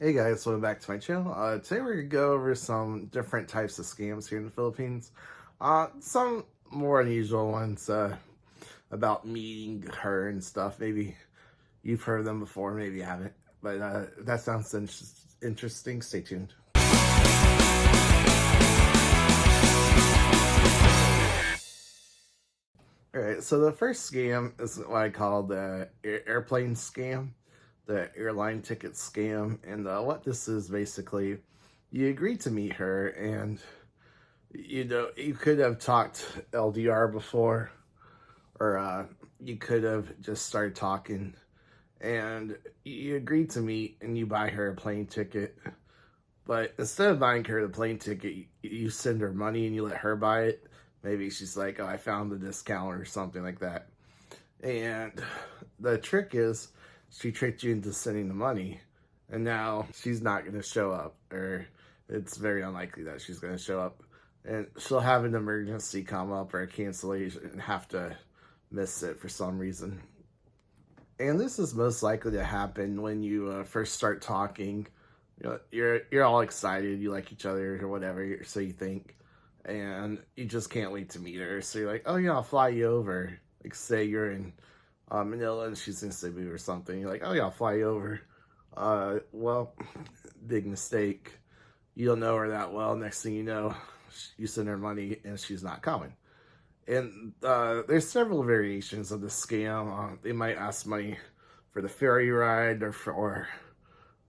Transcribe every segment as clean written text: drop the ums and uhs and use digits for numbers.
Hey guys, welcome back to my channel. Today we're going to go over some different types of scams here in the Philippines. Some more unusual ones about meeting her and stuff. Maybe you've heard them before, maybe you haven't. But if that sounds interesting. Stay tuned. Alright, so the first scam is what I call the airplane scam, the airline ticket scam. And what this is basically, you agree to meet her, and you could have talked LDR before, or you could have just started talking, and you agreed to meet, and you buy her a plane ticket. But instead of buying her the plane ticket, you send her money and you let her buy it. Maybe she's like, oh, I found the discount or something like that. And the trick is, she tricked you into sending the money, and now she's not going to show up, or it's very unlikely that she's going to show up. And she'll have an emergency come up or a cancellation and have to miss it for some reason. And this is most likely to happen when you first start talking. You know, you're all excited, you like each other or whatever, so you think, and you just can't wait to meet her. So you're like, oh yeah, I'll fly you over. Like, say you're in Manila and she's in Cebu or something. You're like, oh yeah, I'll fly you over. Well, big mistake. You don't know her that well. Next thing you know, you send her money and she's not coming. And there's several variations of the scam. They might ask money for the ferry ride, or for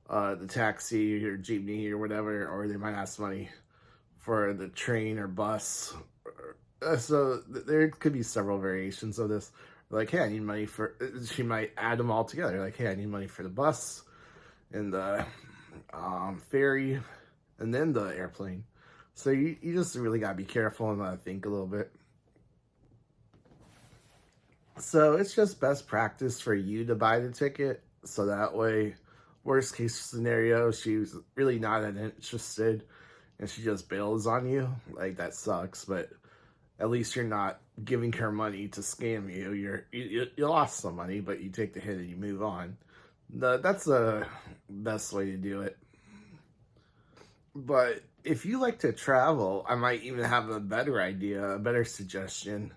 the taxi or jeepney or whatever, or they might ask money for the train or bus. So there could be several variations of this. Like, hey, I need money for, she might add them all together. Like, hey, I need money for the bus and the ferry and then the airplane. So you just really got to be careful and think a little bit. So it's just best practice for you to buy the ticket. So that way, worst case scenario, she's really not interested and she just bails on you. Like, that sucks, but at least you're not giving her money to scam you. You lost some money, but you take the hit and you move on. That's the best way to do it. But if you like to travel, I might even have a better idea, a better suggestion.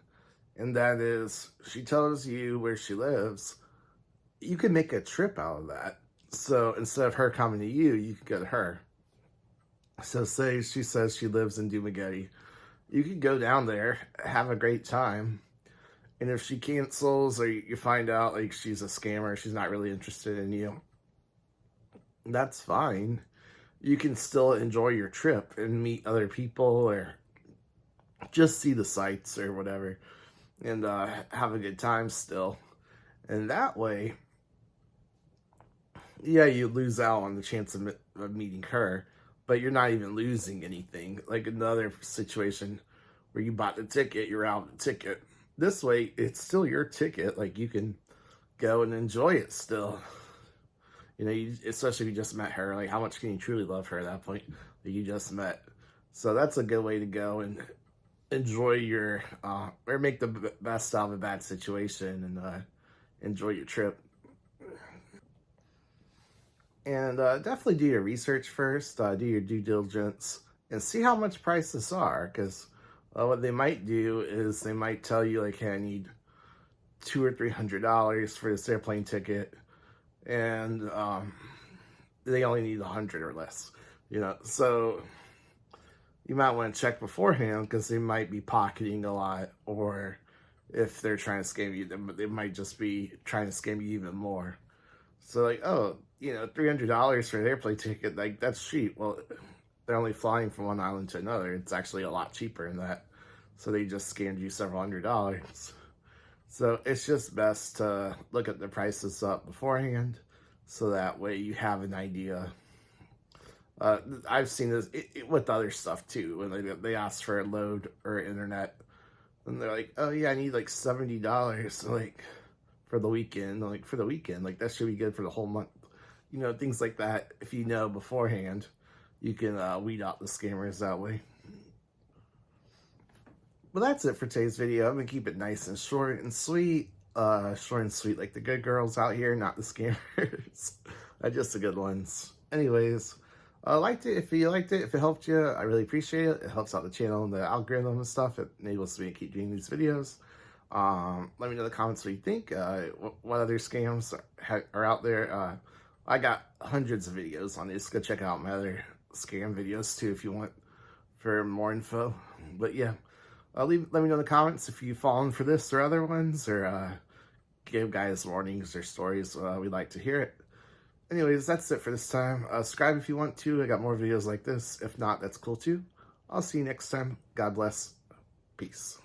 And that is, she tells you where she lives. You can make a trip out of that. So instead of her coming to you, you can go to her. So say she says she lives in Dumaguete. You could go down there, have a great time. And if she cancels, or you find out like she's a scammer, she's not really interested in you, that's fine. You can still enjoy your trip and meet other people, or just see the sights or whatever, and have a good time still. And that way, yeah, you lose out on the chance of meeting her, but you're not even losing anything. Like another situation where you bought the ticket, you're out the ticket. This way, it's still your ticket. Like, you can go and enjoy it still. You know, especially if you just met her. Like, how much can you truly love her at that point that you just met? So that's a good way to go and enjoy your, or make the best out of a bad situation, and enjoy your trip. And definitely do your research first, do your due diligence, and see how much prices are. Because what they might do is they might tell you, like, hey, I need $200 or $300 for this airplane ticket, and they only need 100 or less. You know, so you might want to check beforehand, because they might be pocketing a lot, or if they're trying to scam you, they might just be trying to scam you even more. So, like, oh, you know, $300 for an airplane ticket, like, that's cheap. Well, they're only flying from one island to another. It's actually a lot cheaper than that. So they just scammed you several $100s. So it's just best to look at the prices up beforehand, so that way you have an idea. I've seen this with other stuff too, when they ask for a load or internet, and they're like, oh yeah, I need like $70, like, for the weekend. Like, for the weekend, like, that should be good for the whole month. You know, things like that. If you know beforehand, you can weed out the scammers that way. Well, that's it for today's video. I'm gonna keep it nice and short and sweet. Short and sweet like the good girls out here, not the scammers. Just the good ones. Anyways, I liked it. If you liked it, if it helped you, I really appreciate it. It helps out the channel and the algorithm and stuff. It enables me to keep doing these videos. Let me know in the comments what you think. What other scams are out there. I got hundreds of videos on this. Go check out my other scam videos too if you want for more info. But yeah, let me know in the comments if you've fallen for this or other ones, or give guys warnings or stories. We'd like to hear it. Anyways, that's it for this time. Subscribe if you want to. I got more videos like this. If not, that's cool too. I'll see you next time. God bless. Peace.